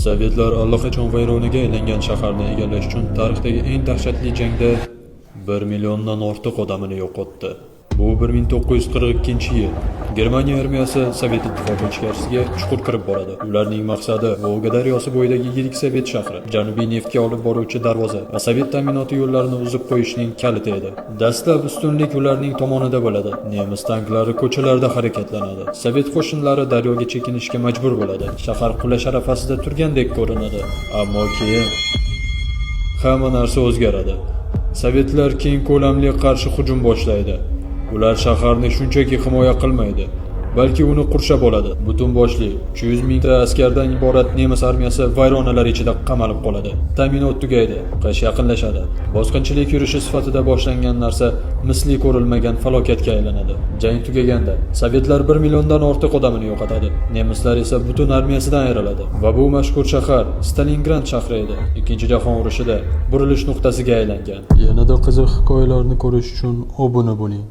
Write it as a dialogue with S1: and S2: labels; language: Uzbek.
S1: Sovetlar allaqachon vayronaga aylangan shaharni egallash uchun tarixdagi eng dahshatli jangda 1 milliondan ortiq odamini yo'qotdi. Bu 1942-yil. Germaniya armiyasi Sovet ittifoqi ichkarisiga chuqur kirib boradi. Ularning maqsadi Volga daryosi bo'yidagi yirik Sovet shahri, janubiy neftga olib boruvchi darvoza va Sovet ta'minoti yo'llarini uzib qo'yishning kaliti edi. Dastlab ustunlik ularning tomonida bo'ladi. Nemis tanklari ko'chalarda harakatlanadi. Sovet qo'shinlari daryoga chekinishga majbur bo'ladi. Shahar qulash arafasida turgandek ko'rinadi. Ammo keyin hamma narsa o'zgaradi. Sovetlar keng ko'lamli qarshi hujum boshlaydi. Ular shaharni shunchaki himoya qilmaydi, balki uni qurshab oladi. Butun boshli 300 mingta askardan iborat nemis armiyasi vayronalar ichida qamalib qoladi. Ta'minot tugaydi, qish yaqinlashadi. Bosqinchilik yurishi sifatida boshlangan narsa misli ko'rilmagan falokatga aylanadi. Jang tugaganda Sovetlar 1 milliondan ortiq odamini yo'qotadi. Nemislar esa butun armiyasidan ayriladi. Va bu mashhur shahar Stalingrad shahri edi. Ikkinchi jahon urushida burilish nuqtasiga aylangan. Yanada qiziq hikoyalarni ko'rish uchun obuna bo'ling.